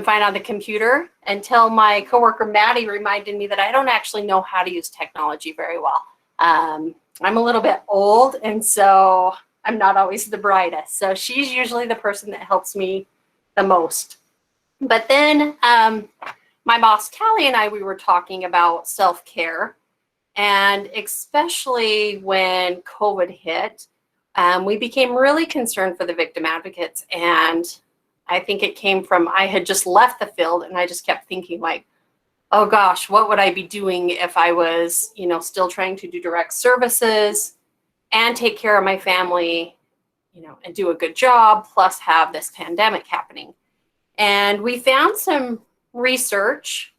find on the computer until my coworker Maddie reminded me that I don't actually know how to use technology very well. I'm a little bit old, and so I'm not always the brightest. So she's usually the person that helps me the most. But then my boss Callie and I, we were talking about self-care, and especially when COVID hit, we became really concerned for the victim advocates. And I think it came from, I had just left the field and I just kept thinking like, oh gosh, what would I be doing if I was, still trying to do direct services and take care of my family, and do a good job, plus have this pandemic happening. And we found some research,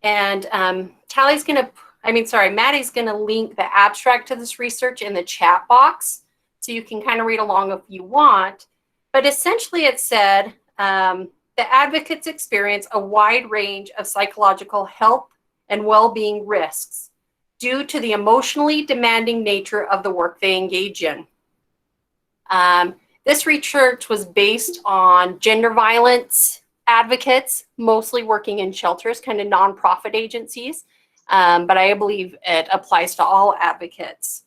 and Maddie's going to link the abstract to this research in the chat box, so you can kind of read along if you want. But essentially it said, the advocates experience a wide range of psychological health and well-being risks due to the emotionally demanding nature of the work they engage in. This research was based on gender violence advocates, mostly working in shelters, kind of nonprofit agencies, but I believe it applies to all advocates.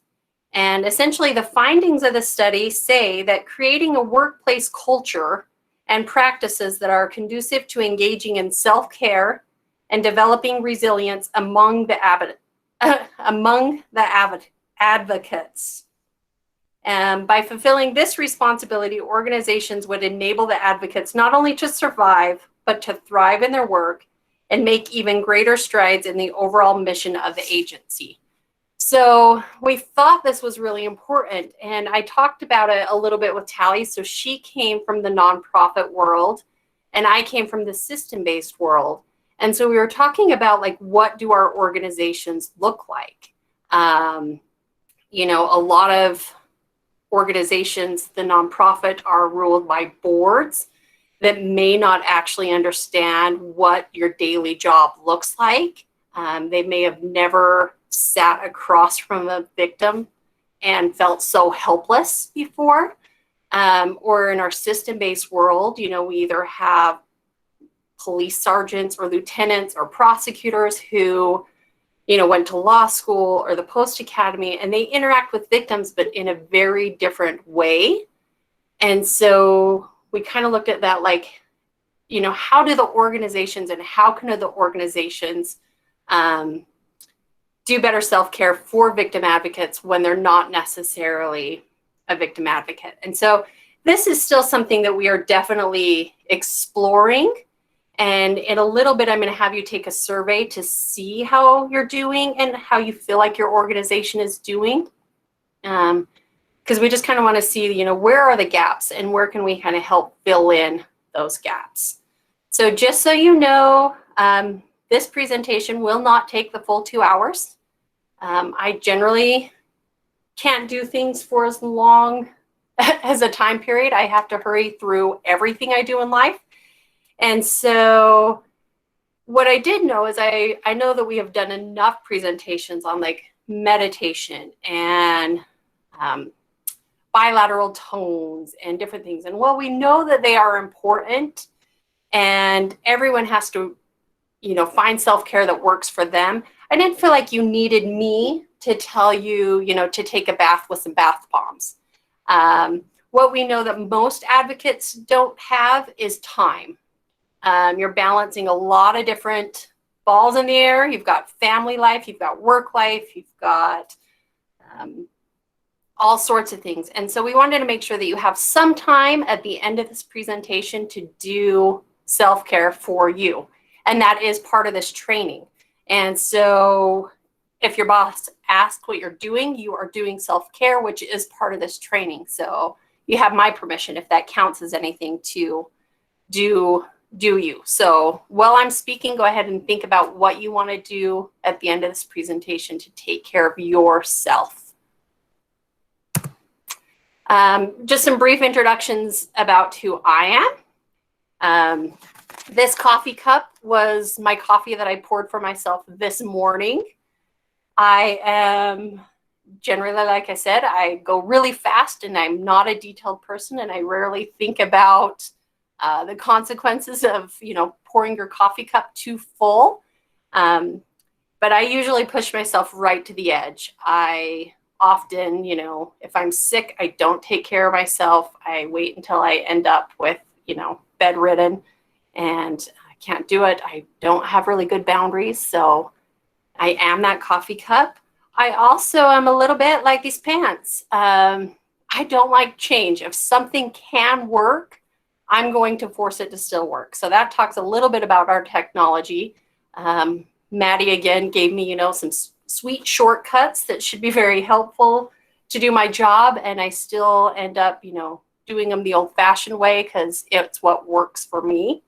And essentially the findings of the study say that creating a workplace culture and practices that are conducive to engaging in self-care and developing resilience among the advocates. And by fulfilling this responsibility, organizations would enable the advocates not only to survive, but to thrive in their work and make even greater strides in the overall mission of the agency. So we thought this was really important, and I talked about it a little bit with Tally. So she came from the nonprofit world, and I came from the system-based world. And so we were talking about like, what do our organizations look like? A lot of organizations, the nonprofit, are ruled by boards that may not actually understand what your daily job looks like. They may have never sat across from a victim and felt so helpless before. Or in our system-based world, we either have police sergeants or lieutenants or prosecutors who, went to law school or the post academy, and they interact with victims, but in a very different way. And so we kind of looked at that like, how do the organizations and how can the organizations do better self-care for victim advocates when they're not necessarily a victim advocate? And so this is still something that we are definitely exploring. And in a little bit, I'm going to have you take a survey to see how you're doing and how you feel like your organization is doing. Because we just kind of want to see, where are the gaps and where can we kind of help fill in those gaps. So just so you know, this presentation will not take the full 2 hours. I generally can't do things for as long as a time period. I have to hurry through everything I do in life. And so what I did know is I know that we have done enough presentations on like meditation and bilateral tones and different things. And while we know that they are important and everyone has to, find self-care that works for them, I didn't feel like you needed me to tell you, to take a bath with some bath bombs. What we know that most advocates don't have is time. You're balancing a lot of different balls in the air. You've got family life, you've got work life, you've got all sorts of things. And so we wanted to make sure that you have some time at the end of this presentation to do self-care for you. And that is part of this training. And so if your boss asks what you're doing, you are doing self-care, which is part of this training. So you have my permission if that counts as anything to do you. So while I'm speaking, go ahead and think about what you want to do at the end of this presentation to take care of yourself. Just some brief introductions about who I am. This coffee cup was my coffee that I poured for myself this morning. I am generally, like I said, I go really fast and I'm not a detailed person and I rarely think about the consequences of, pouring your coffee cup too full. But I usually push myself right to the edge. I often, if I'm sick, I don't take care of myself. I wait until I end up with, bedridden, and I can't do it. I don't have really good boundaries. So I am that coffee cup. I also am a little bit like these pants. I don't like change. If something can work, I'm going to force it to still work. So that talks a little bit about our technology. Maddie again gave me, some sweet shortcuts that should be very helpful to do my job, and I still end up, doing them the old-fashioned way because it's what works for me.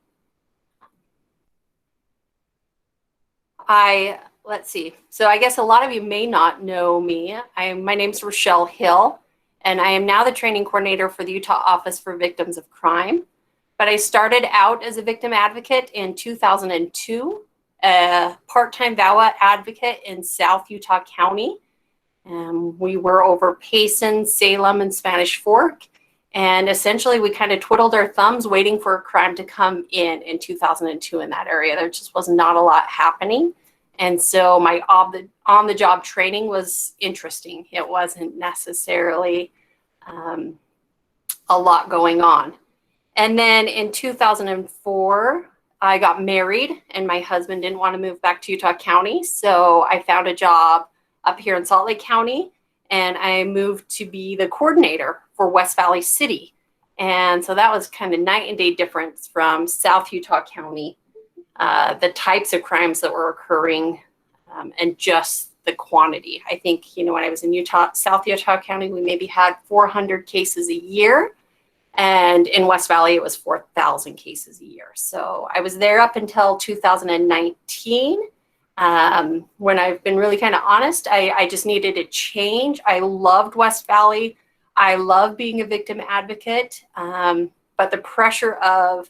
Let's see. So I guess a lot of you may not know me. My name's Rochelle Hill, and I am now the training coordinator for the Utah Office for Victims of Crime. But I started out as a victim advocate in 2002, a part-time VAWA advocate in South Utah County. We were over Payson, Salem, and Spanish Fork. And essentially, we kind of twiddled our thumbs waiting for a crime to come in 2002 in that area. There just was not a lot happening. And so my on-the-job training was interesting. It wasn't necessarily a lot going on. And then in 2004, I got married, and my husband didn't want to move back to Utah County. So I found a job up here in Salt Lake County, and I moved to be the coordinator for West Valley City. And so that was kind of night and day difference from South Utah County, the types of crimes that were occurring, and just the quantity. I think, when I was in South Utah County, we maybe had 400 cases a year. And in West Valley, it was 4,000 cases a year. So I was there up until 2019. When I've been really kind of honest, I just needed a change. I loved West Valley. I love being a victim advocate. But the pressure of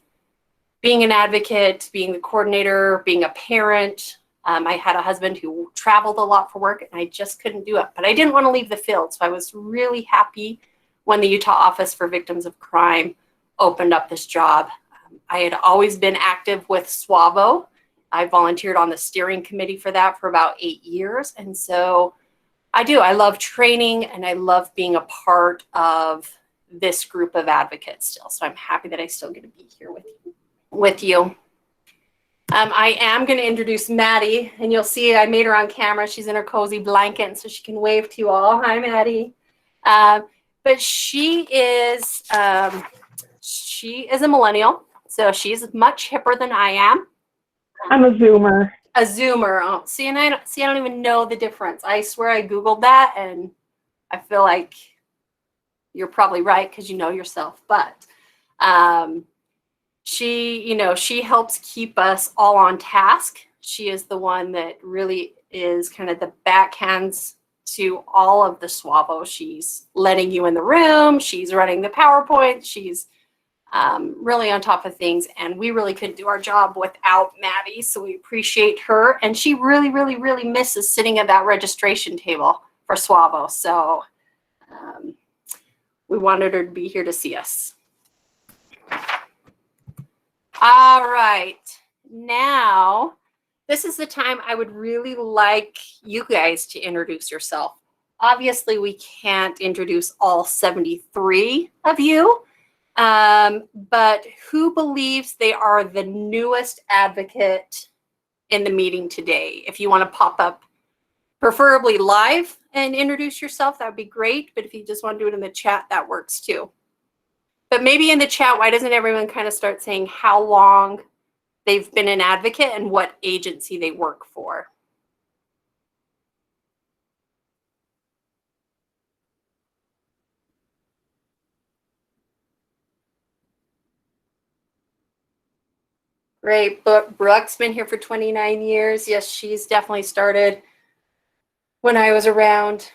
being an advocate, being the coordinator, being a parent, I had a husband who traveled a lot for work, and I just couldn't do it. But I didn't want to leave the field. So I was really happy when the Utah Office for Victims of Crime opened up this job. I had always been active with SWAVO. I volunteered on the steering committee for that for about 8 years. And so I love training, and I love being a part of this group of advocates still. So I'm happy that I still get to be here with you. I am going to introduce Maddie, and you'll see I made her on camera. She's in her cozy blanket, so she can wave to you all. Hi, Maddie. But she is a millennial, so she's much hipper than I am. I'm a Zoomer. A Zoomer. Oh, I don't even know the difference. I swear I Googled that, and I feel like you're probably right because you know yourself. But she helps keep us all on task. She is the one that really is kind of the backhands to all of the SWAVO. She's letting you in the room. She's running the PowerPoint. She's really on top of things. And we really couldn't do our job without Maddie. So we appreciate her. And she really, really, really misses sitting at that registration table for SWAVO. So we wanted her to be here to see us. All right. Now, this is the time I would really like you guys to introduce yourself. Obviously, we can't introduce all 73 of you, but who believes they are the newest advocate in the meeting today? If you want to pop up, preferably live, and introduce yourself, that would be great. But if you just want to do it in the chat, that works too. But maybe in the chat, why doesn't everyone kind of start saying how long they've been an advocate and what agency they work for? Great. Brooke's been here for 29 years. Yes, she's definitely started when I was around.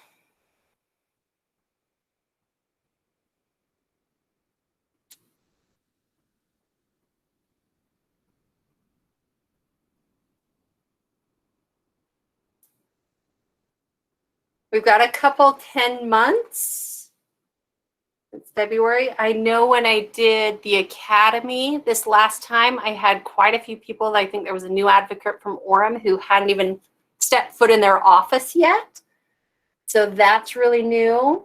We've got a couple 10 months. It's February. I know when I did the academy this last time, I had quite a few people. I think there was a new advocate from Orem who hadn't even stepped foot in their office yet. So that's really new.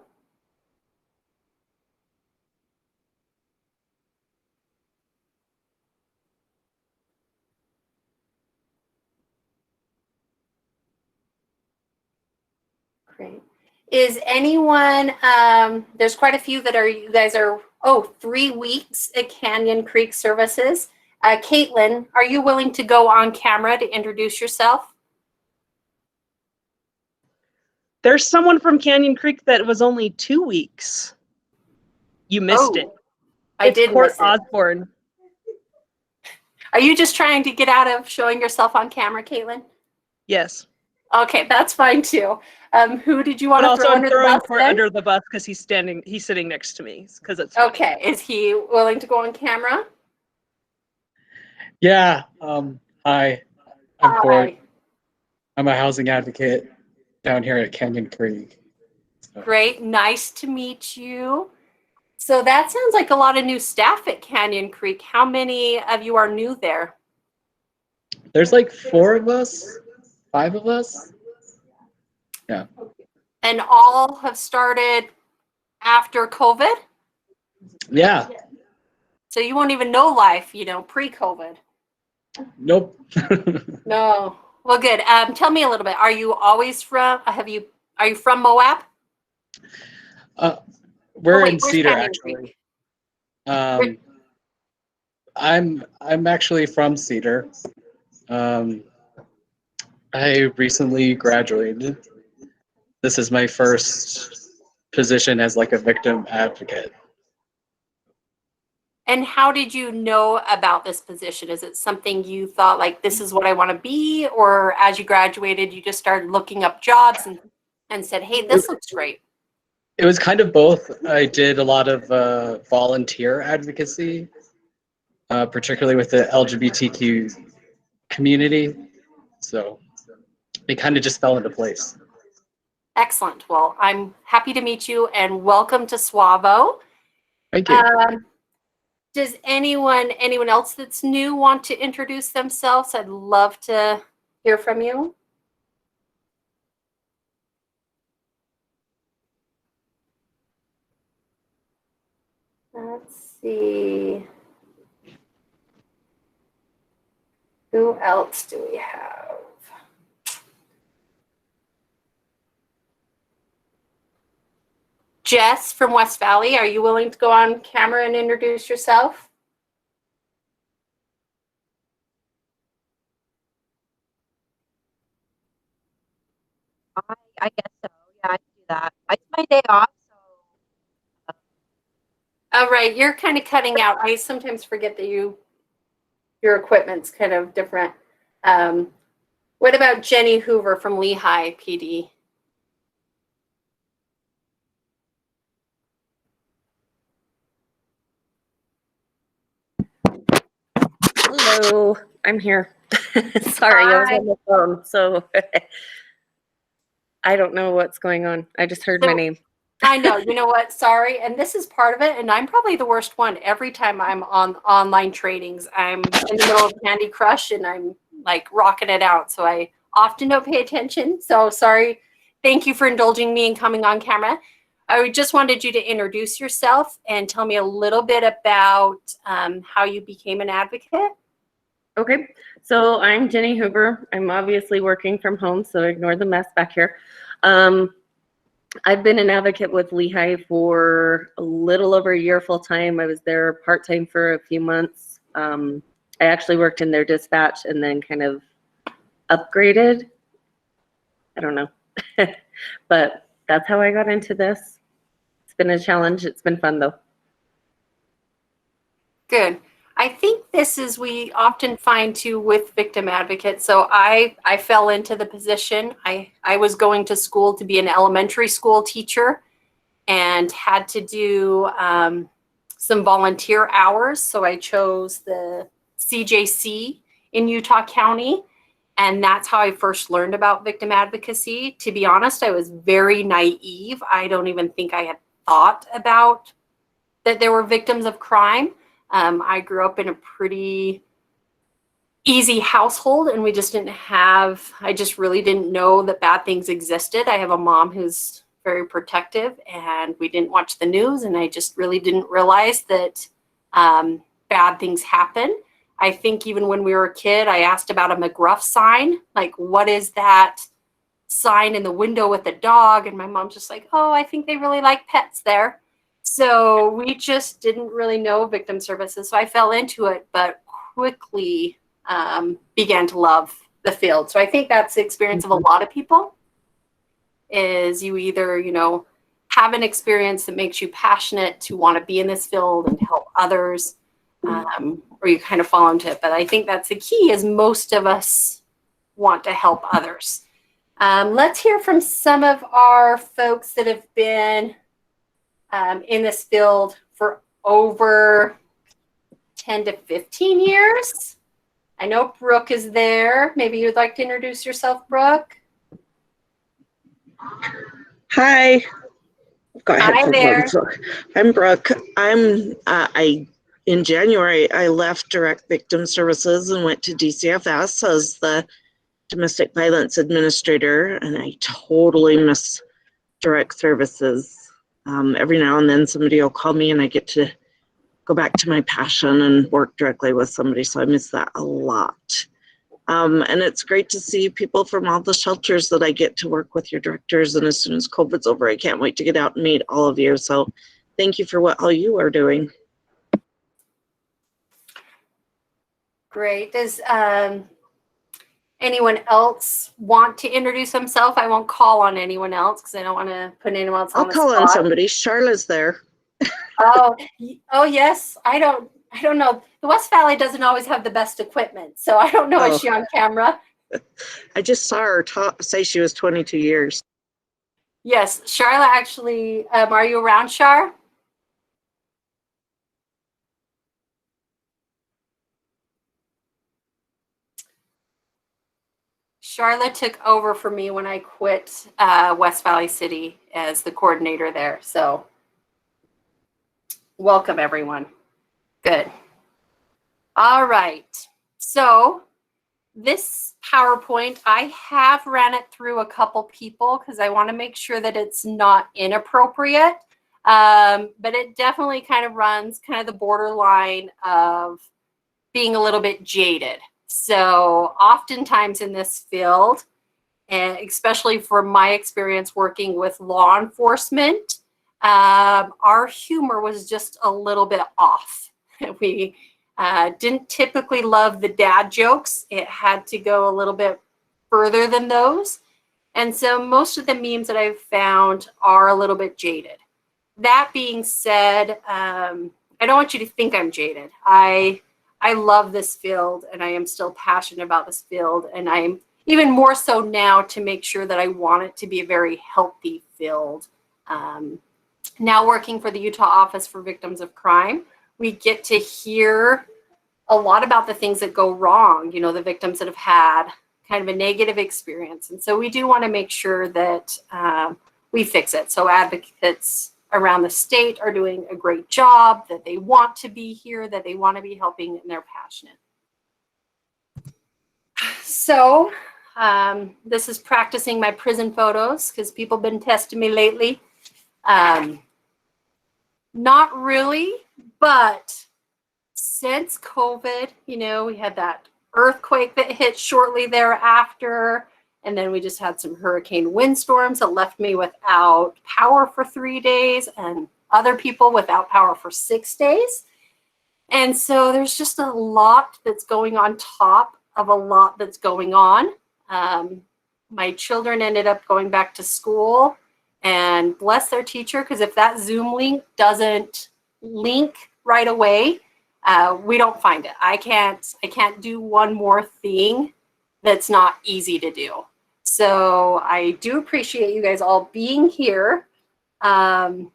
Great. Is anyone, there's quite a few that are, you guys are, 3 weeks at Canyon Creek Services. Caitlin, are you willing to go on camera to introduce yourself? There's someone from Canyon Creek that was only 2 weeks. You missed it. I did Court miss it. Osborne. Are you just trying to get out of showing yourself on camera, Caitlin? Yes. Okay, that's fine too. Who did you want But to also throw I'm under the throwing bus Court then? under the bus because he's sitting next to me because it's Okay, is he willing to go on camera? Yeah. Hi, I'm Court. Hi. I'm a housing advocate down here at Canyon Creek. So, Great, nice to meet you. So that sounds like a lot of new staff at Canyon Creek. How many of you are new there? there's like 4 of us, 5 of us. Yeah. And all have started after COVID? Yeah. So you won't even know life, pre-COVID. Nope. No. Well, good. Tell me a little bit. Are you always from, are you from Moab? We're wait, in where's Cedar Canyon actually. Creek? I'm actually from Cedar. I recently graduated. This is my first position as like a victim advocate. And how did you know about this position? Is it something you thought like, this is what I want to be? Or as you graduated, you just started looking up jobs and said, hey, this looks great. It was kind of both. I did a lot of volunteer advocacy, particularly with the LGBTQ community. So it kind of just fell into place. Excellent. Well, I'm happy to meet you and welcome to SWAVO. Thank you. Does anyone else that's new want to introduce themselves? I'd love to hear from you. Let's see. Who else do we have? Jess from West Valley, are you willing to go on camera and introduce yourself? I guess so. Yeah, I can do that. It's my day off, so. All right, you're kind of cutting out. I sometimes forget that your equipment's kind of different. What about Jenny Hoover from Lehigh PD? Hello, I'm here. Sorry, I was Hi. on the phone, so I don't know what's going on. I just heard my name. I know, you know what? Sorry. And this is part of it. And I'm probably the worst one. Every time I'm on online trainings, I'm in the middle of Candy Crush and I'm like rocking it out. So I often don't pay attention. So sorry. Thank you for indulging me and coming on camera. I just wanted you to introduce yourself and tell me a little bit about how you became an advocate. Okay, so I'm Jenny Hoover. I'm obviously working from home, so ignore the mess back here. I've been an advocate with Lehigh for a little over a year full time. I was there part-time for a few months. I actually worked in their dispatch and then kind of upgraded. I don't know, but that's how I got into this. It's been a challenge. It's been fun though. Good. I think this is, we often find too with victim advocates. So I fell into the position. I was going to school to be an elementary school teacher and had to do some volunteer hours. So I chose the CJC in Utah County. And that's how I first learned about victim advocacy. To be honest, I was very naive. I don't even think I had thought about that there were victims of crime. I grew up in a pretty easy household, and we just didn't have, I just really didn't know that bad things existed. I have a mom who's very protective, and we didn't watch the news, and I just really didn't realize that bad things happen. I think even when we were a kid, I asked about a McGruff sign, like, what is that sign in the window with the dog? And my mom's just like, oh, I think they really like pets there. So we just didn't really know victim services. So I fell into it, but quickly began to love the field. So I think that's the experience of a lot of people, is you either, you know, have an experience that makes you passionate to want to be in this field and help others, or you kind of fall into it. But I think that's the key, is most of us want to help others. Let's hear from some of our folks that have been in this field for over 10 to 15 years. I know Brooke is there. Maybe you'd like to introduce yourself, Brooke. Hi. Go ahead. Hi there. I'm Brooke. In January, I left Direct Victim Services and went to DCFS as the Domestic Violence Administrator, and I totally miss direct services. Every now and then somebody will call me and I get to go back to my passion and work directly with somebody, so I miss that a lot. And it's great to see people from all the shelters that I get to work with, your directors, and as soon as COVID's over, I can't wait to get out and meet all of you. So thank you for what all you are doing. Great. Does anyone else want to introduce himself? I won't call on anyone else because I don't want to put anyone else on the spot. I'll call on somebody. Charlotte's there. Oh yes. I don't know. The West Valley doesn't always have the best equipment, so I don't know. Is she on camera? I just saw her say she was 22 years. Yes, Charlotte actually. Are you around, Char? Charlotte took over for me when I quit West Valley City as the coordinator there. So welcome, everyone. Good. All right. So this PowerPoint, I have ran it through a couple people because I want to make sure that it's not inappropriate. But it definitely kind of runs kind of the borderline of being a little bit jaded. So oftentimes in this field, and especially from my experience working with law enforcement, our humor was just a little bit off. We didn't typically love the dad jokes. It had to go a little bit further than those. And so most of the memes that I've found are a little bit jaded. That being said, I don't want you to think I'm jaded. I love this field, and I am still passionate about this field, and I'm even more so now to make sure that I want it to be a very healthy field. Now working for the Utah Office for Victims of Crime, we get to hear a lot about the things that go wrong, you know, the victims that have had kind of a negative experience. And so we do want to make sure that we fix it. So advocates around the state are doing a great job, that they want to be here, that they want to be helping, and they're passionate. So this is practicing my prison photos because people have been testing me lately. Not really, but since COVID, you know, we had that earthquake that hit shortly thereafter. And then we just had some hurricane windstorms that left me without power for 3 days and other people without power for 6 days. And so there's just a lot that's going on top of a lot that's going on. My children ended up going back to school, and bless their teacher, because if that Zoom link doesn't link right away, we don't find it. I can't do one more thing that's not easy to do. So I do appreciate you guys all being here. And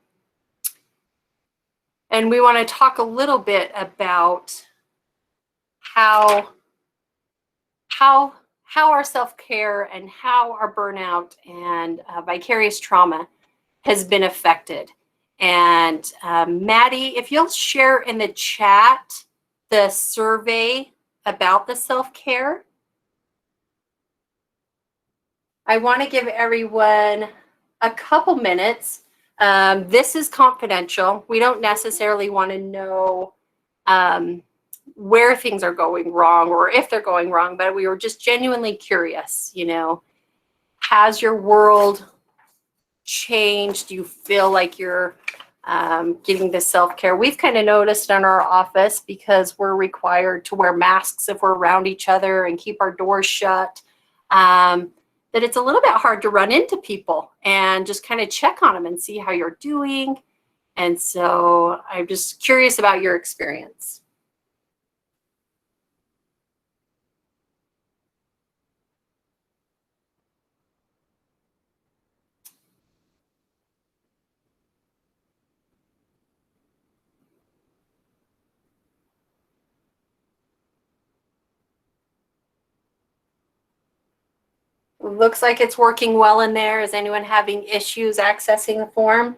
we want to talk a little bit about how our self-care and how our burnout and vicarious trauma has been affected. And Maddie, if you'll share in the chat the survey about the self-care. I want to give everyone a couple minutes. This is confidential. We don't necessarily want to know where things are going wrong or if they're going wrong, but we were just genuinely curious, you know, has your world changed? Do you feel like you're getting the self-care? We've kind of noticed in our office, because we're required to wear masks if we're around each other and keep our doors shut, that it's a little bit hard to run into people and just kind of check on them and see how you're doing. And so I'm just curious about your experience. Looks like it's working well in there. Is anyone having issues accessing the form?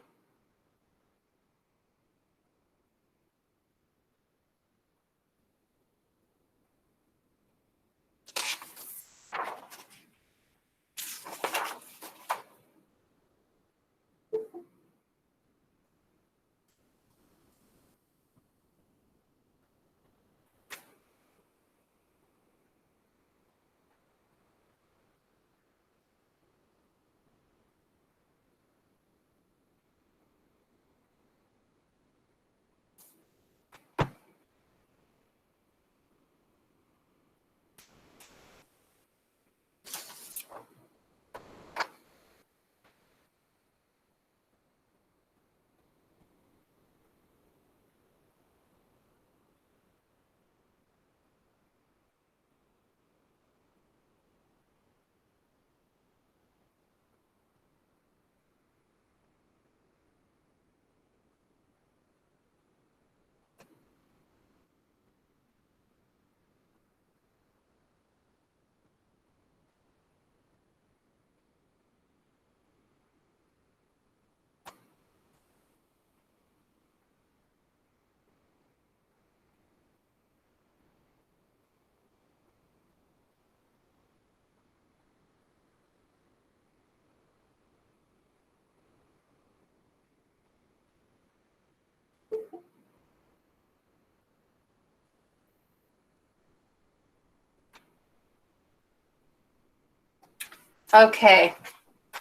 Okay.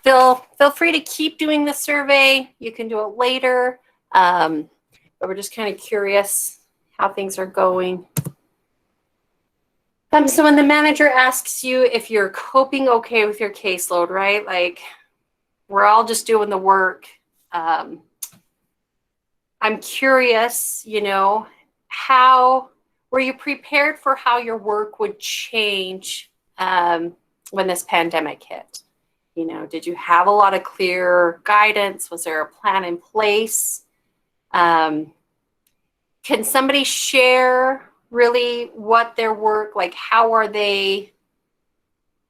Feel free to keep doing the survey. You can do it later. But we're just kind of curious how things are going. So when the manager asks you if you're coping okay with your caseload, right? Like, we're all just doing the work. I'm curious, you know, how were you prepared for how your work would change when this pandemic hit? You know, did you have a lot of clear guidance? Was there a plan in place? Can somebody share really what their work, like how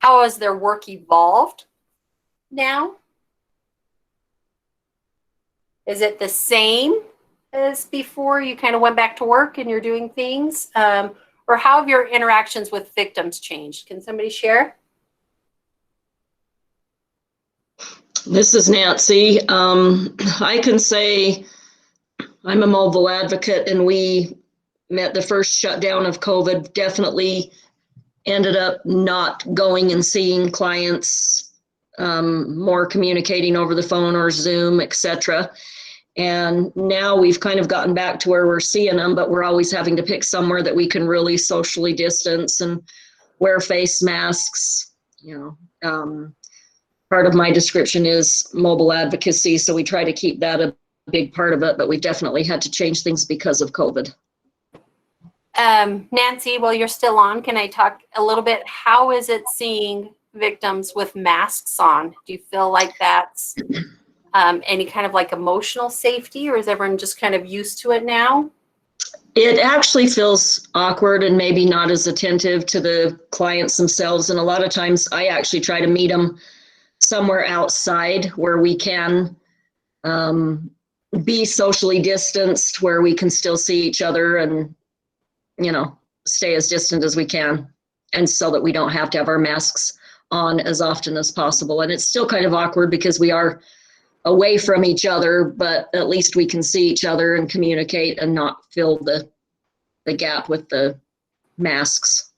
has their work evolved now? Is it the same as before you kind of went back to work and you're doing things? Or how have your interactions with victims changed? Can somebody share? This is Nancy. I can say I'm a mobile advocate, and we met the first shutdown of COVID, definitely ended up not going and seeing clients, more communicating over the phone or Zoom, etc. And now we've kind of gotten back to where we're seeing them, but we're always having to pick somewhere that we can really socially distance and wear face masks. You know, part of my description is mobile advocacy, so we try to keep that a big part of it, but we definitely had to change things because of COVID. Nancy, while you're still on, can I talk a little bit? How is it seeing victims with masks on? Do you feel like that's any kind of like emotional safety, or is everyone just kind of used to it now? It actually feels awkward and maybe not as attentive to the clients themselves. And a lot of times I actually try to meet them somewhere outside where we can be socially distanced where we can still see each other and, stay as distant as we can. And so that we don't have to have our masks on as often as possible. And it's still kind of awkward because we are away from each other, but at least we can see each other and communicate and not fill the gap with the masks.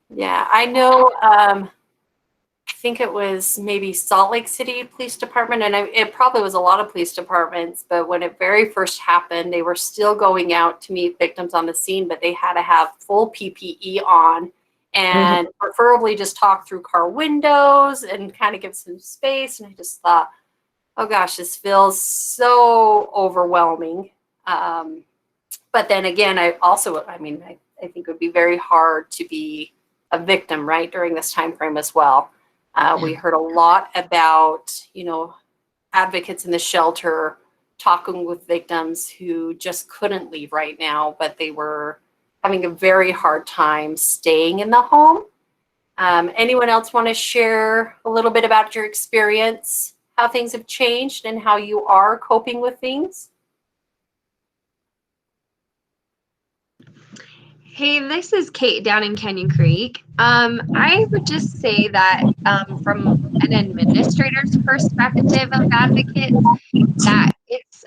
Yeah, I know. I think it was maybe Salt Lake City Police Department, and it probably was a lot of police departments, but when it very first happened, they were still going out to meet victims on the scene, but they had to have full PPE on and preferably just talk through car windows and kind of give some space. And I just thought, oh gosh, this feels so overwhelming. But then again, I think it would be very hard to be a victim, right, during this time frame as well. We heard a lot about, advocates in the shelter talking with victims who just couldn't leave right now, but they were having a very hard time staying in the home. Anyone else want to share a little bit about your experience, how things have changed and how you are coping with things? Hey, this is Kate down in Canyon Creek. I would just say that from an administrator's perspective of advocates, that it's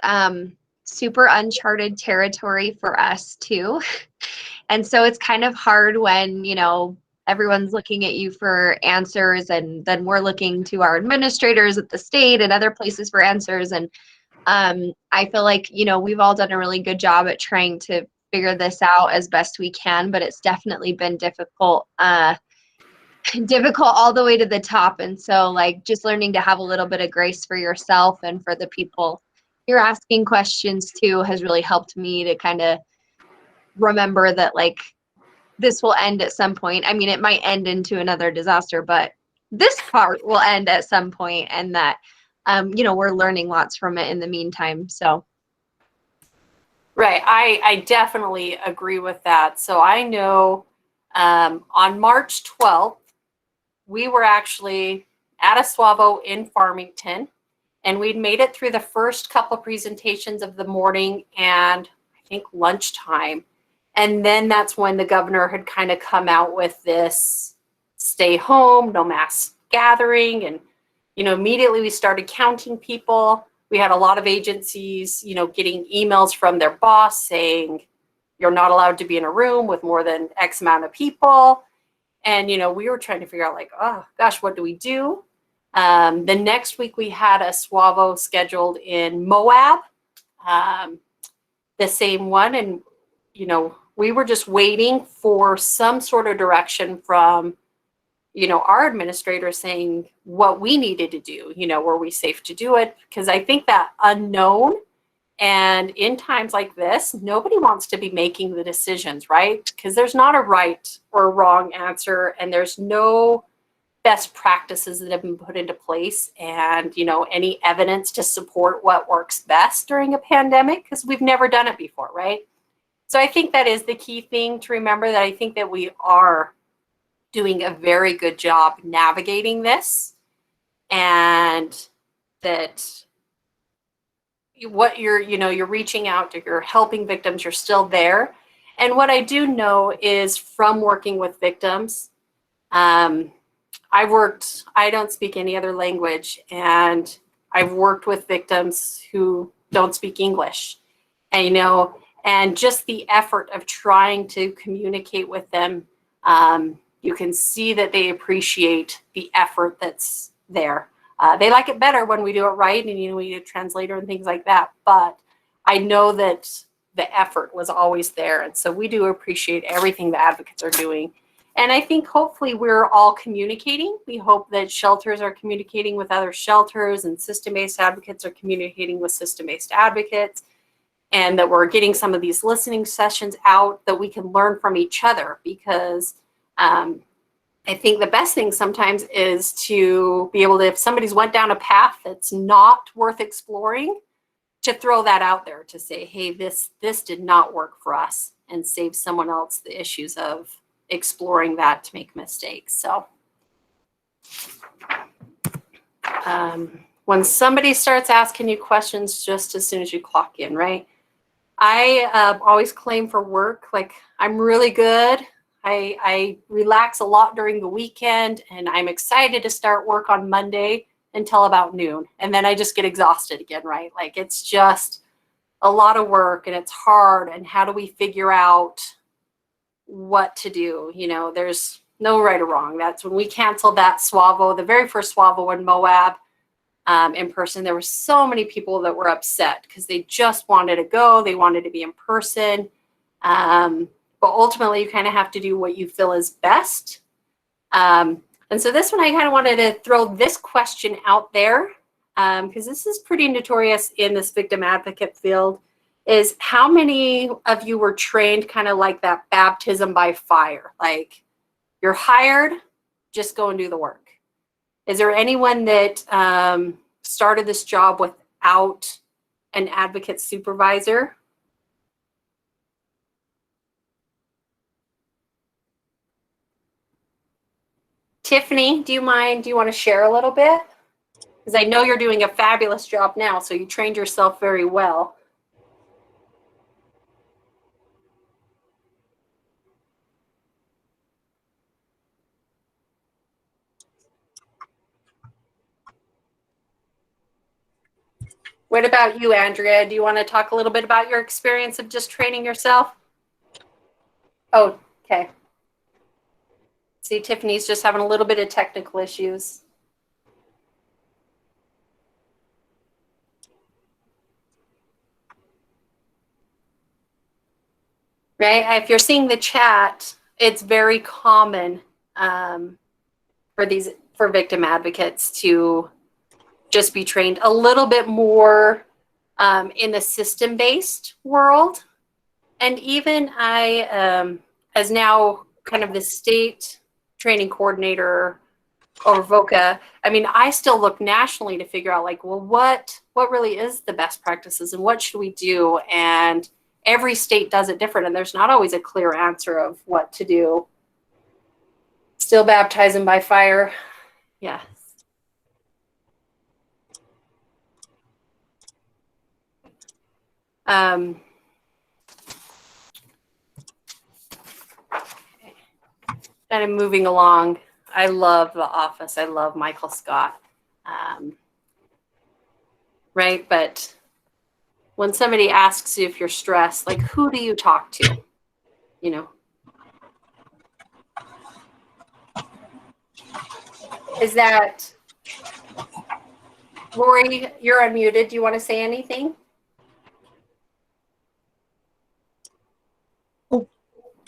super uncharted territory for us too. And so it's kind of hard when, everyone's looking at you for answers, and then we're looking to our administrators at the state and other places for answers. And I feel like, we've all done a really good job at trying to figure this out as best we can, but it's definitely been difficult all the way to the top. And so just learning to have a little bit of grace for yourself and for the people you're asking questions to has really helped me to kind of remember that this will end at some point. I mean, it might end into another disaster, but this part will end at some point, and that we're learning lots from it in the meantime. So Right. I definitely agree with that. So I know on March 12th, we were actually at a SWAVO in Farmington, and we'd made it through the first couple presentations of the morning and I think lunchtime. And then that's when the governor had kind of come out with this stay home, no mass gathering. And, immediately we started counting people. We had a lot of agencies, getting emails from their boss saying, you're not allowed to be in a room with more than X amount of people. And, we were trying to figure out oh gosh, what do we do? The next week we had a SWAVO scheduled in Moab, the same one. And, we were just waiting for some sort of direction from, our administrator saying what we needed to do, were we safe to do it? Because I think that unknown, and in times like this, nobody wants to be making the decisions, right? Because there's not a right or a wrong answer, and there's no best practices that have been put into place and, any evidence to support what works best during a pandemic, because we've never done it before, right? So I think that is the key thing to remember, that I think that we are doing a very good job navigating this, and that what you're reaching out to, you're helping victims, you're still there. And what I do know is from working with victims, I don't speak any other language, and I've worked with victims who don't speak English, and and just the effort of trying to communicate with them, you can see that they appreciate the effort that's there. They like it better when we do it right, and we need a translator and things like that. But I know that the effort was always there, and so we do appreciate everything the advocates are doing. And I think hopefully we're all communicating. We hope that shelters are communicating with other shelters, and system-based advocates are communicating with system-based advocates, and that we're getting some of these listening sessions out that we can learn from each other. Because I think the best thing sometimes is to be able to, if somebody's went down a path that's not worth exploring, to throw that out there, to say, hey, this did not work for us, and save someone else the issues of exploring that to make mistakes. So when somebody starts asking you questions just as soon as you clock in, right? I always claim for work, like I'm really good. I relax a lot during the weekend, and I'm excited to start work on Monday until about noon. And then I just get exhausted again, right? Like it's just a lot of work and it's hard. And how do we figure out what to do? You know, there's no right or wrong. That's when we canceled that SWAVO, the very first SWAVO in Moab in person. There were so many people that were upset because they just wanted to go. They wanted to be in person. But ultimately, you kind of have to do what you feel is best. And so this one, I kind of wanted to throw this question out there because this is pretty notorious in this victim advocate field, is how many of you were trained kind of like that baptism by fire? Like you're hired, just go and do the work. Is there anyone that started this job without an advocate supervisor? Tiffany, do you mind? Do you want to share a little bit? Because I know you're doing a fabulous job now, so you trained yourself very well. What about you, Andrea? Do you want to talk a little bit about your experience of just training yourself? Oh, okay. See, Tiffany's just having a little bit of technical issues. Right? If you're seeing the chat, it's very common for victim advocates to just be trained a little bit more in the system-based world. And even I, as now kind of the state training coordinator or VOCA, I mean, I still look nationally to figure out like, well, what really is the best practices and what should we do? And every state does it different, and there's not always a clear answer of what to do. Still baptizing by fire. Yes. Kind of moving along. I love The Office. I love Michael Scott. Right? But when somebody asks you if you're stressed, like, who do you talk to? You know? Is that, Lori, you're unmuted. Do you want to say anything?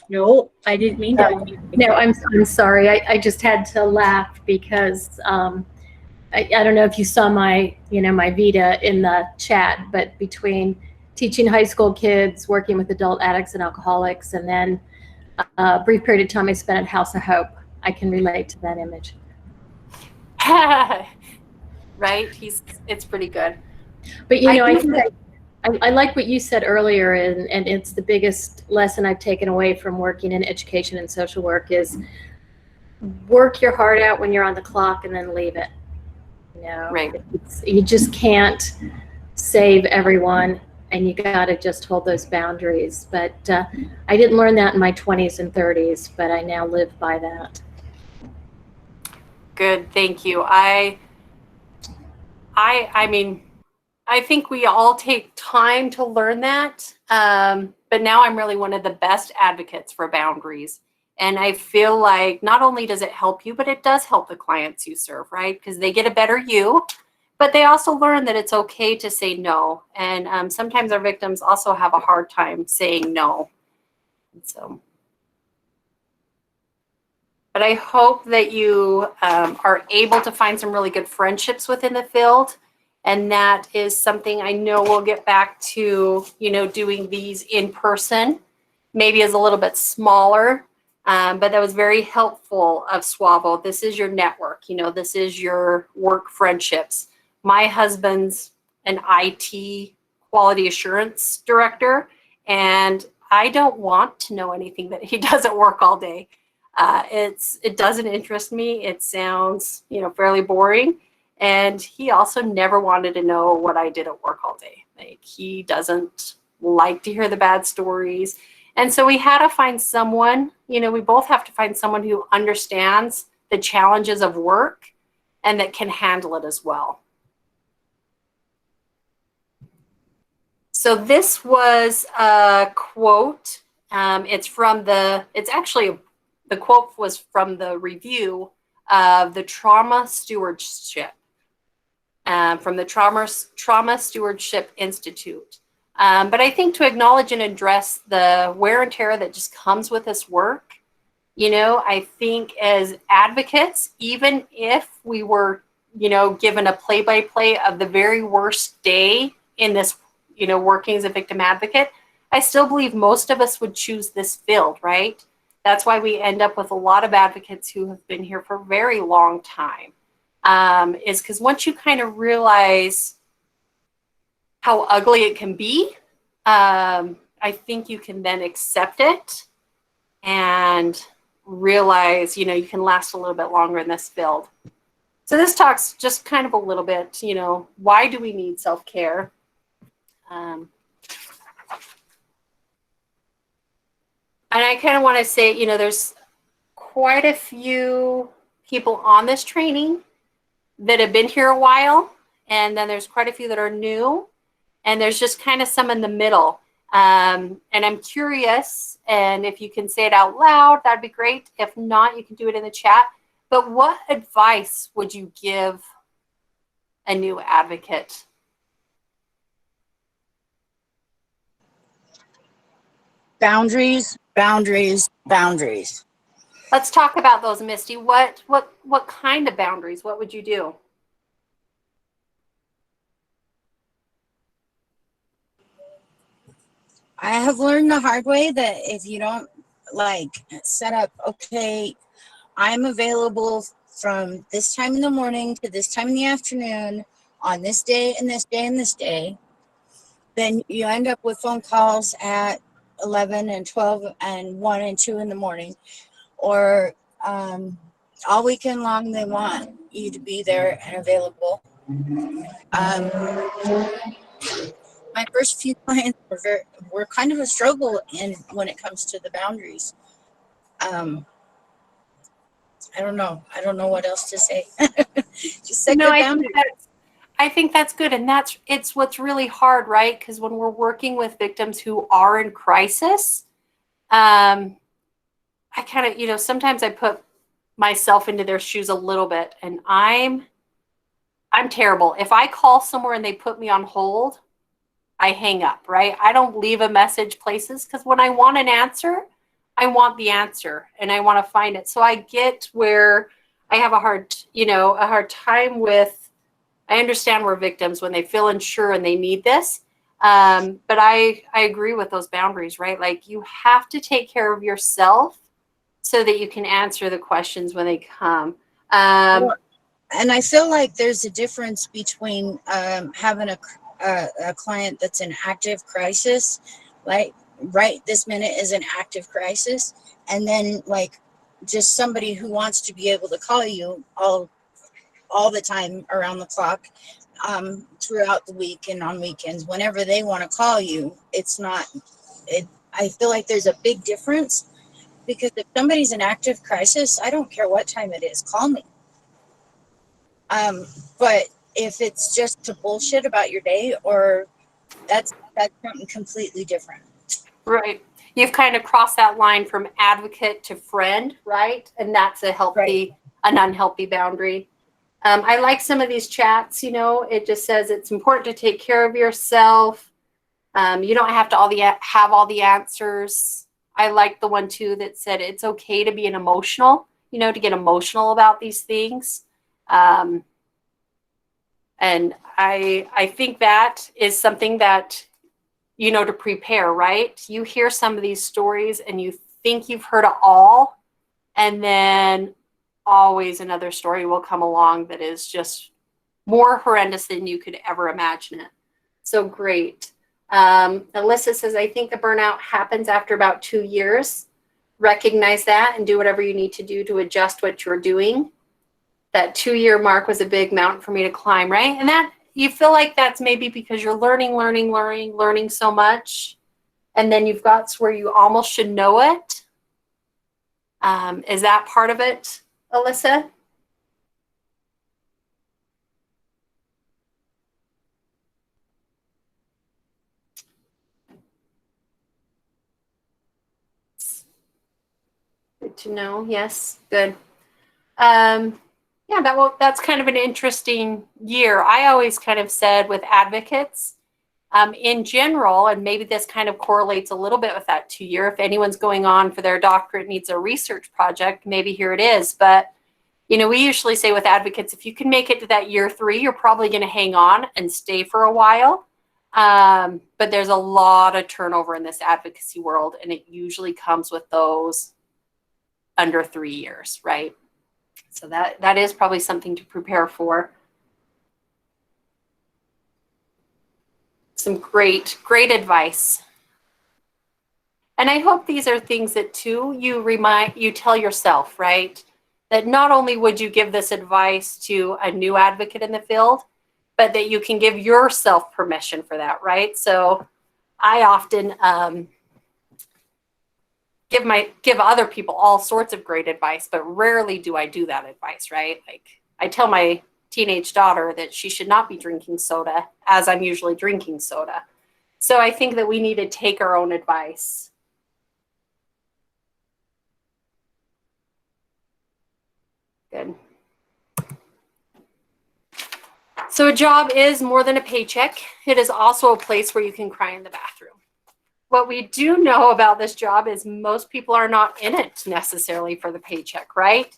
No, I didn't mean to. No, I'm sorry. I just had to laugh because I don't know if you saw my Vita in the chat, but between teaching high school kids, working with adult addicts and alcoholics, and then a brief period of time I spent at House of Hope, I can relate to that image. Right? It's pretty good. But I like what you said earlier, and it's the biggest lesson I've taken away from working in education and social work is work your heart out when you're on the clock and then leave it. You know, right. You just can't save everyone, and you got to just hold those boundaries. But I didn't learn that in my 20s and 30s, but I now live by that. Good, thank you. I mean, I think we all take time to learn that, but now I'm really one of the best advocates for boundaries. And I feel like not only does it help you, but it does help the clients you serve, right? Because they get a better you, but they also learn that it's okay to say no. And sometimes our victims also have a hard time saying no. And so, but I hope that you are able to find some really good friendships within the field. And that is something I know we'll get back to, doing these in person, maybe as a little bit smaller. But that was very helpful of SWAVO. This is your network, this is your work friendships. My husband's an IT quality assurance director, and I don't want to know anything that he does at work all day. It doesn't interest me. It sounds, fairly boring. And he also never wanted to know what I did at work all day. Like, he doesn't like to hear the bad stories. And so we had to find someone, you know, we both have to find someone who understands the challenges of work and that can handle it as well. So this was a quote. The quote was from the review of the trauma stewardship from the Trauma Stewardship Institute. But I think to acknowledge and address the wear and tear that just comes with this work, you know, I think as advocates, even if we were, you know, given a play-by-play of the very worst day in this, you know, working as a victim advocate, I still believe most of us would choose this field, right? That's why we end up with a lot of advocates who have been here for a very long time. Is because once you kind of realize how ugly it can be, I think you can then accept it and realize, you know, you can last a little bit longer in this field. So this talks just kind of a little bit, you know, why do we need self-care? And I kind of want to say, you know, there's quite a few people on this training that have been here a while, and then there's quite a few that are new, and there's just kind of some in the middle. And I'm curious, and if you can say it out loud, that'd be great. If not, you can do it in the chat. But what advice would you give a new advocate? Boundaries, boundaries, boundaries. Let's talk about those, Misty. What kind of boundaries? What would you do? I have learned the hard way that if you don't like set up, okay, I'm available from this time in the morning to this time in the afternoon on this day and this day and this day, then you end up with phone calls at 11 and 12 and 1 and 2 in the morning, or all weekend long they want you to be there and available. My first few clients were kind of a struggle when it comes to the boundaries. I don't know what else to say. Just set good boundaries. I think that's good, and it's what's really hard, right? Because when we're working with victims who are in crisis, I kind of, you know, sometimes I put myself into their shoes a little bit, and I'm terrible. If I call somewhere and they put me on hold, I hang up, right? I don't leave a message places, because when I want an answer, I want the answer and I want to find it. So I get where I have a hard time with, I understand we're victims when they feel unsure and they need this. But I agree with those boundaries, right? Like, you have to take care of yourself so that you can answer the questions when they come. And I feel like there's a difference between having a client that's in active crisis, like right this minute is an active crisis, and then like just somebody who wants to be able to call you all the time around the clock, throughout the week and on weekends, whenever they want to call you. I feel like there's a big difference, because if somebody's in active crisis, I don't care what time it is, call me. But if it's just to bullshit about your day, or that's something completely different. Right. You've kind of crossed that line from advocate to friend, right? And that's an unhealthy boundary. I like some of these chats, you know, it just says it's important to take care of yourself. You don't have to have all the answers. I like the one too that said it's okay to be to get emotional about these things. And I think that is something that, you know, to prepare, right? You hear some of these stories and you think you've heard it all, and then always another story will come along that is just more horrendous than you could ever imagine it. So great. Alyssa says, I think the burnout happens after about 2 years. Recognize that and do whatever you need to do to adjust what you're doing. that 2-year mark was a big mountain for me to climb, right? And that you feel like that's maybe because you're learning so much, and then you've got to where you almost should know it. Is that part of it, Alyssa? Good to know. Yes, good. Yeah, that's kind of an interesting year. I always kind of said with advocates, in general, and maybe this kind of correlates a little bit with that 2-year. If anyone's going on for their doctorate needs a research project, maybe here it is. But, you know, we usually say with advocates, if you can make it to that year 3, you're probably going to hang on and stay for a while. But there's a lot of turnover in this advocacy world, and it usually comes with those under 3 years, right? So that is probably something to prepare for. Some great advice. And I hope these are things that too you tell yourself, right? That not only would you give this advice to a new advocate in the field, but that you can give yourself permission for that, right? So I often give other people all sorts of great advice, but rarely do I do that advice, right? Like I tell my teenage daughter that she should not be drinking soda as I'm usually drinking soda. So I think that we need to take our own advice. Good. So a job is more than a paycheck. It is also a place where you can cry in the bathroom. What we do know about this job is most people are not in it necessarily for the paycheck, right?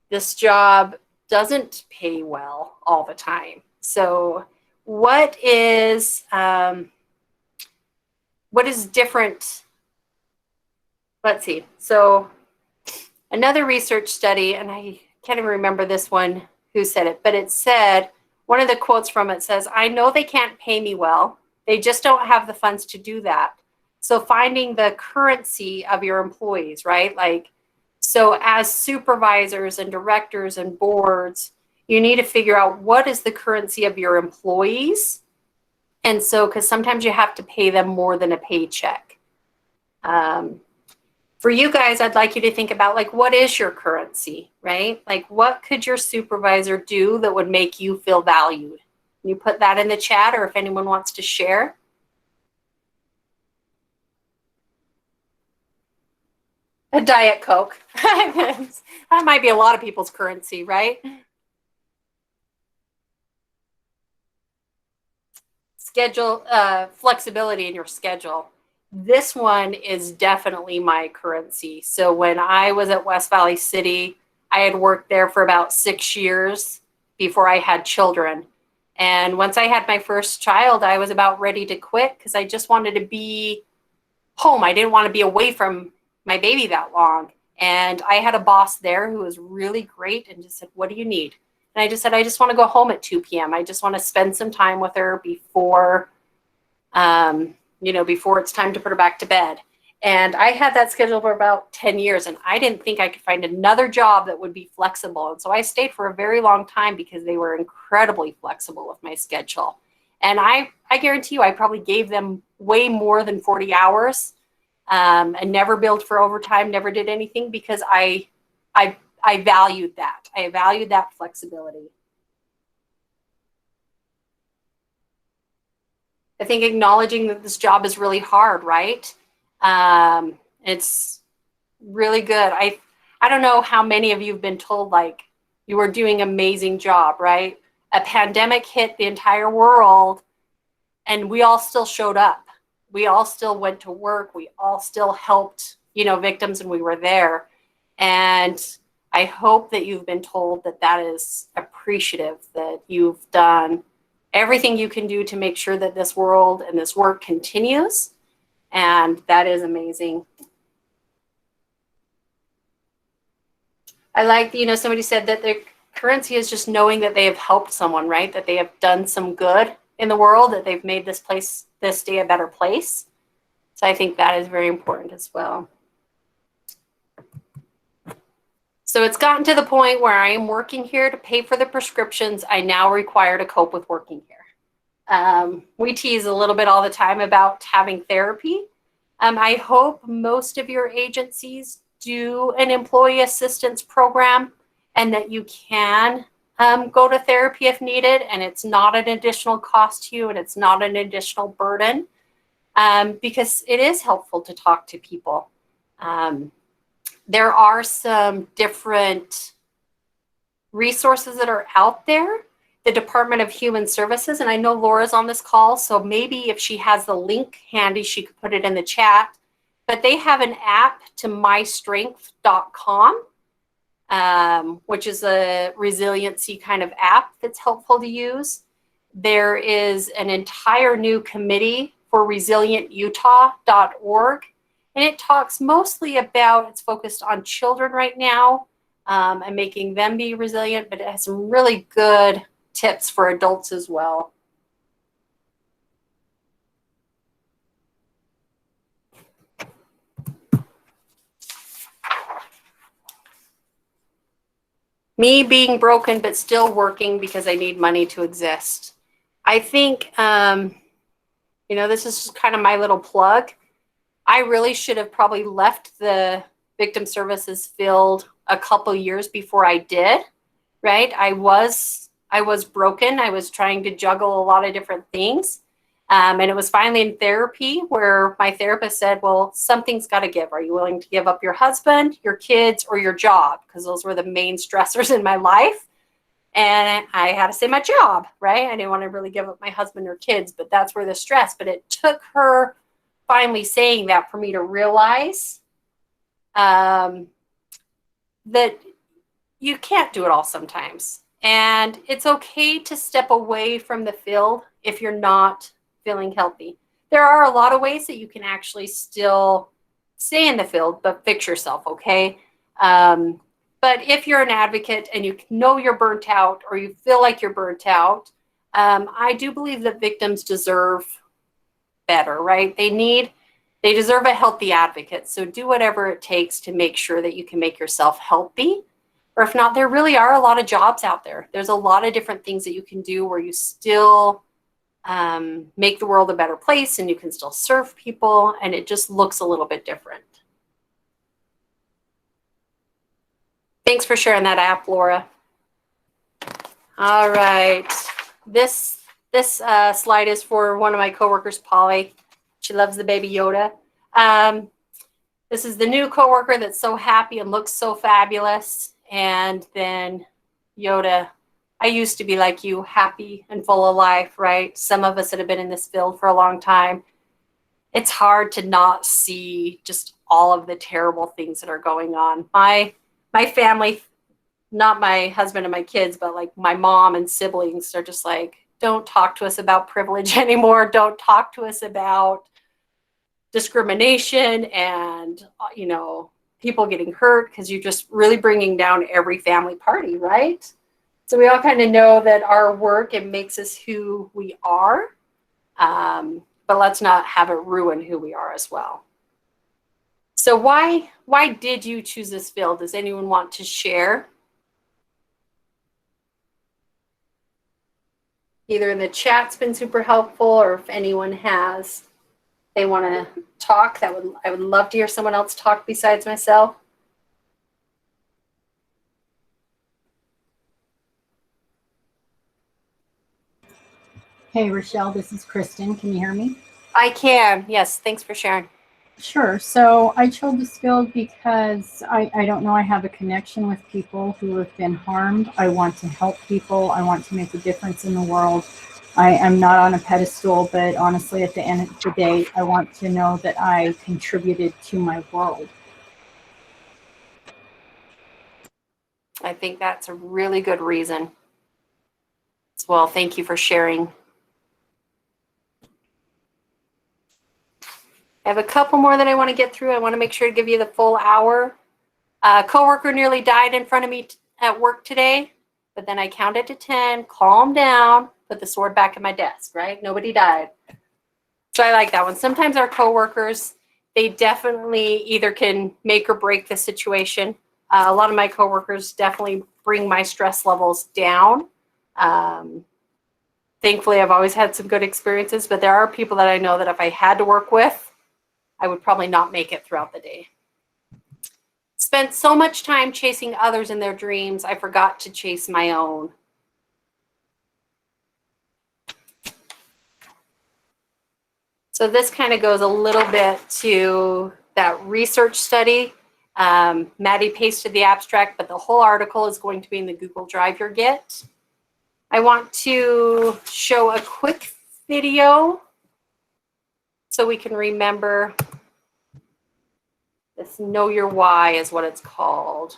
This job doesn't pay well all the time. So what is different? Let's see. So another research study, and I can't even remember this one who said it, but it said, one of the quotes from it says, "I know they can't pay me well. They just don't have the funds to do that." So finding the currency of your employees, right? Like, so as supervisors and directors and boards, you need to figure out what is the currency of your employees. And so, because sometimes you have to pay them more than a paycheck. For you guys, I'd like you to think about, like, what is your currency, right? Like, what could your supervisor do that would make you feel valued? Can you put that in the chat, or if anyone wants to share? A Diet Coke. That might be a lot of people's currency, right? Schedule, flexibility in your schedule. This one is definitely my currency. So when I was at West Valley City, I had worked there for about 6 years before I had children. And once I had my first child, I was about ready to quit because I just wanted to be home. I didn't want to be away from my baby that long. And I had a boss there who was really great and just said, "What do you need?" And I just said, "I just want to go home at 2 p.m. I just want to spend some time with her before, before it's time to put her back to bed." And I had that schedule for about 10 years, and I didn't think I could find another job that would be flexible. And so I stayed for a very long time because they were incredibly flexible with my schedule. And I guarantee you, I probably gave them way more than 40 hours and never billed for overtime, never did anything because I valued that. I valued that flexibility. I think acknowledging that this job is really hard, right? It's really good. I don't know how many of you have been told, like, you were doing an amazing job, right? A pandemic hit the entire world and we all still showed up. We all still went to work. We all still helped, victims, and we were there. And I hope that you've been told that that is appreciative, that you've done everything you can do to make sure that this world and this work continues. And that is amazing. I like, somebody said that their currency is just knowing that they have helped someone, right? That they have done some good in the world, that they've made this day a better place. So I think that is very important as well. So it's gotten to the point where I am working here to pay for the prescriptions I now require to cope with working here. We tease a little bit all the time about having therapy. I hope most of your agencies do an employee assistance program and that you can go to therapy if needed, and it's not an additional cost to you and it's not an additional burden, because it is helpful to talk to people. There are some different resources that are out there. The Department of Human Services, and I know Laura's on this call, so maybe if she has the link handy, she could put it in the chat. But they have an app to mystrength.com, which is a resiliency kind of app that's helpful to use. There is an entire new committee for resilientutah.org, and it talks mostly about, it's focused on children right now, and making them be resilient, but it has some really good tips for adults as well. Me being broken but still working because I need money to exist. I think, this is just kind of my little plug. I really should have probably left the victim services field a couple years before I did, right? I was broken. I was trying to juggle a lot of different things. And it was finally in therapy where my therapist said, well, something's got to give. Are you willing to give up your husband, your kids, or your job? Because those were the main stressors in my life. And I had to say my job, right? I didn't want to really give up my husband or kids, but that's where the stress. But it took her finally saying that for me to realize that you can't do it all sometimes. And it's okay to step away from the field if you're not feeling healthy. There are a lot of ways that you can actually still stay in the field, but fix yourself, okay? But if you're an advocate and you know you're burnt out or you feel like you're burnt out, I do believe that victims deserve better, right? They deserve a healthy advocate. So do whatever it takes to make sure that you can make yourself healthy. Or if not, there really are a lot of jobs out there. There's a lot of different things that you can do where you still make the world a better place and you can still serve people, and it just looks a little bit different. Thanks for sharing that app, Laura. All right. This slide is for one of my coworkers, Polly. She loves the baby Yoda. This is the new coworker that's so happy and looks so fabulous. And then Yoda, I used to be like you, happy and full of life, right? Some of us that have been in this field for a long time, it's hard to not see just all of the terrible things that are going on. My family, not my husband and my kids, but like my mom and siblings are just like, don't talk to us about privilege anymore. Don't talk to us about discrimination and, people getting hurt, because you're just really bringing down every family party, right? So we all kind of know that our work, it makes us who we are, but let's not have it ruin who we are as well. So why did you choose this field? Does anyone want to share? Either in the chat's been super helpful, or if anyone has, they want to talk, I would love to hear someone else talk besides myself. Hey, Rochelle, this is Kristen. Can you hear me? I can, yes. Thanks for sharing. Sure. So I chose this field because I don't know, I have a connection with people who have been harmed. I want to help people. I want to make a difference in the world. I am not on a pedestal, but honestly, at the end of the day, I want to know that I contributed to my world. I think that's a really good reason as well. Thank you for sharing. I have a couple more that I want to get through. I want to make sure to give you the full hour. A coworker nearly died in front of me at work today, but then I counted to 10, calmed down, put the sword back in my desk, right? Nobody died. So I like that one. Sometimes our coworkers, they definitely either can make or break the situation. A lot of my coworkers definitely bring my stress levels down. Thankfully, I've always had some good experiences, but there are people that I know that if I had to work with, I would probably not make it throughout the day. Spent so much time chasing others in their dreams, I forgot to chase my own. So this kind of goes a little bit to that research study. Maddie pasted the abstract, but the whole article is going to be in the Google Drive you'll get. I want to show a quick video so we can remember this. Know your why is what it's called.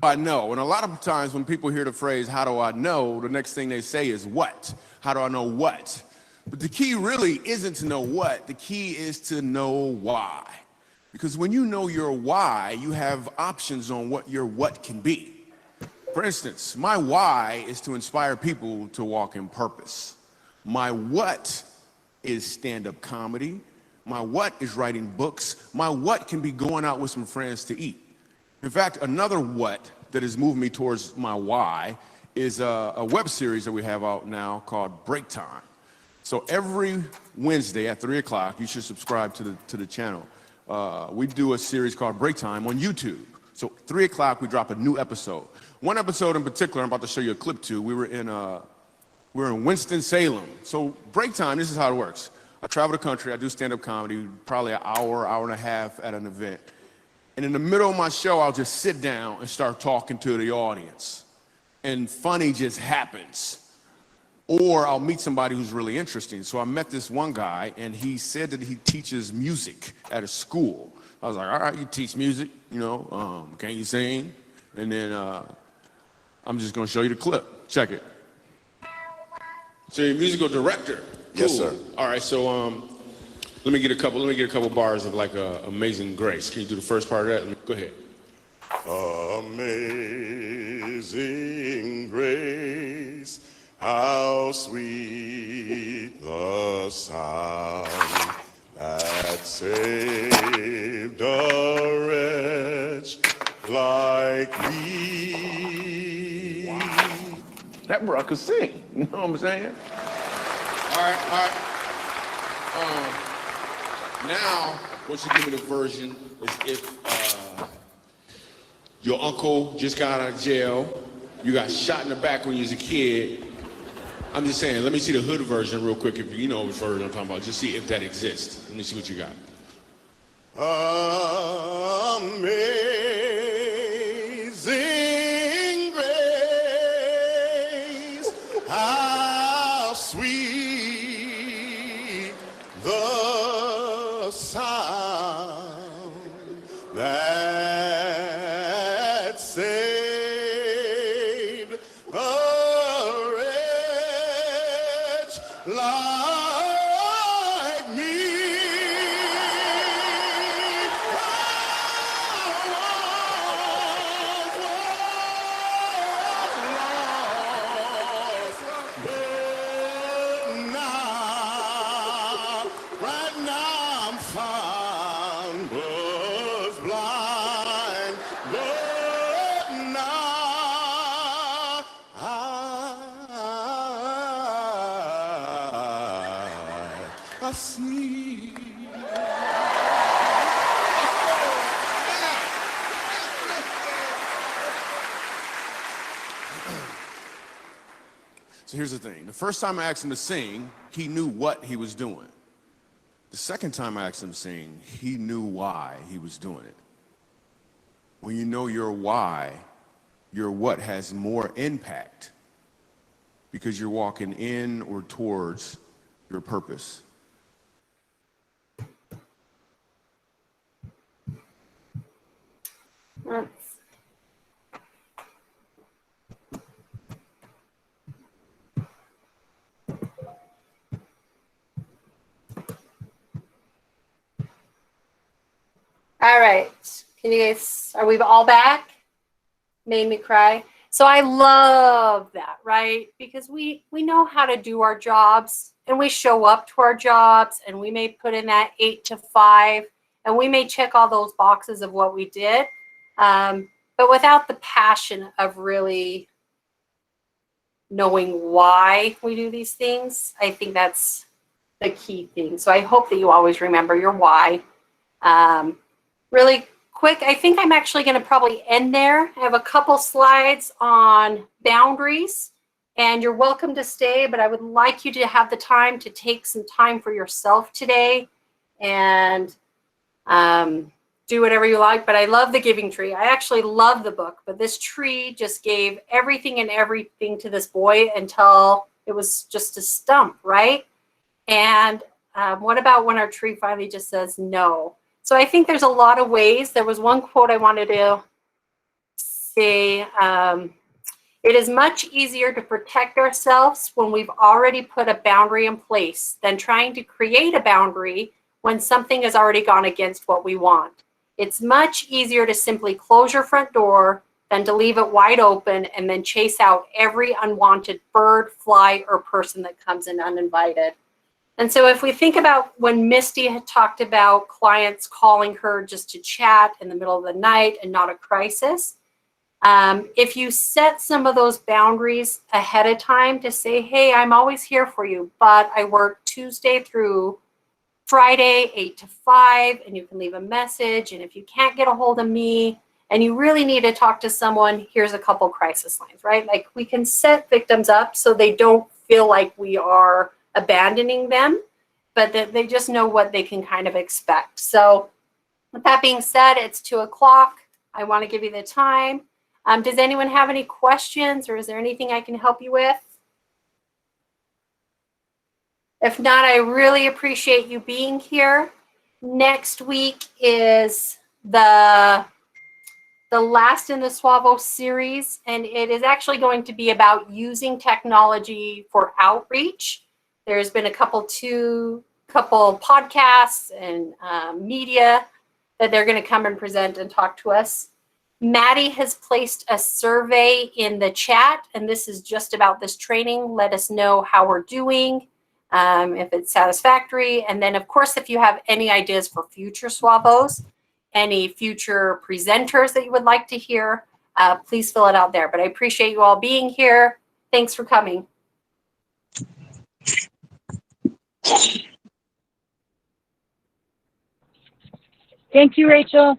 I know. And a lot of times when people hear the phrase, how do I know? The next thing they say is what? How do I know what? But the key really isn't to know what. The key is to know why. Because when you know your why, you have options on what your what can be. For instance, my why is to inspire people to walk in purpose. My what is stand-up comedy. My what is writing books. My what can be going out with some friends to eat. In fact, another what that has moved me towards my why is a web series that we have out now called Break Time. So every Wednesday at 3 o'clock, you should subscribe to the channel. We do a series called Break Time on YouTube. So 3 o'clock, we drop a new episode. One episode in particular, I'm about to show you a clip to. We were in Winston-Salem. So Break Time, this is how it works. I travel the country, I do stand-up comedy, probably an hour, hour and a half at an event. And in the middle of my show, I'll just sit down and start talking to the audience. And funny just happens. Or I'll meet somebody who's really interesting. So I met this one guy, and he said that he teaches music at a school. I was like, all right, you teach music, can you sing? And then I'm just gonna show you the clip. Check it. So you're a musical director. Cool. Yes, sir. All right, so let me get a couple bars of like Amazing Grace. Can you do the first part of that? Go ahead. Amazing grace, how sweet the sound that saved a wretch like me. Wow. That bro could sing, you know what I'm saying? All right. Now, once you give me the version, is if your uncle just got out of jail, you got shot in the back when you was a kid. I'm just saying, let me see the hood version real quick, if you know which version I'm talking about. Just see if that exists. Let me see what you got. Amazing grace, how sweet the sound that saved a wretch like me. Right now I'm found, was blind, but now I see. So here's the thing. The first time I asked him to sing, he knew what he was doing. The second time I asked him to sing, he knew why he was doing it. When you know your why, your what has more impact because you're walking in or towards your purpose. All right. Can you guys, are we all back? Made me cry. So I love that, right? Because we know how to do our jobs and we show up to our jobs and we may put in that 8 to 5 and we may check all those boxes of what we did. But but without the passion of really knowing why we do these things, I think that's the key thing. So I hope that you always remember your why. Really quick, I think I'm actually going to probably end there. I have a couple slides on boundaries, and you're welcome to stay, but I would like you to have the time to take some time for yourself today and do whatever you like. But I love the Giving Tree. I actually love the book, but this tree just gave everything and everything to this boy until it was just a stump, right? And what about when our tree finally just says no? So I think there's a lot of ways. There was one quote I wanted to say. It is much easier to protect ourselves when we've already put a boundary in place than trying to create a boundary when something has already gone against what we want. It's much easier to simply close your front door than to leave it wide open and then chase out every unwanted bird, fly, or person that comes in uninvited. And so if we think about when Misty had talked about clients calling her just to chat in the middle of the night and not a crisis, if you set some of those boundaries ahead of time to say, hey, I'm always here for you, but I work Tuesday through Friday, 8 to 5, and you can leave a message. And if you can't get a hold of me and you really need to talk to someone, here's a couple crisis lines, right? Like we can set victims up so they don't feel like we are abandoning them, but that they just know what they can kind of expect. So with that being said, it's 2 o'clock. I want to give you the time. Does anyone have any questions, or is there anything I can help you with? If not, I really appreciate you being here. Next week is the last in the SWAVO series, and it is actually going to be about using technology for outreach. There's been a couple podcasts and media that they're going to come and present and talk to us. Maddie has placed a survey in the chat, and this is just about this training. Let us know how we're doing, if it's satisfactory. And then, of course, if you have any ideas for future SWAVOs, any future presenters that you would like to hear, please fill it out there. But I appreciate you all being here. Thanks for coming. Thank you, Rachel.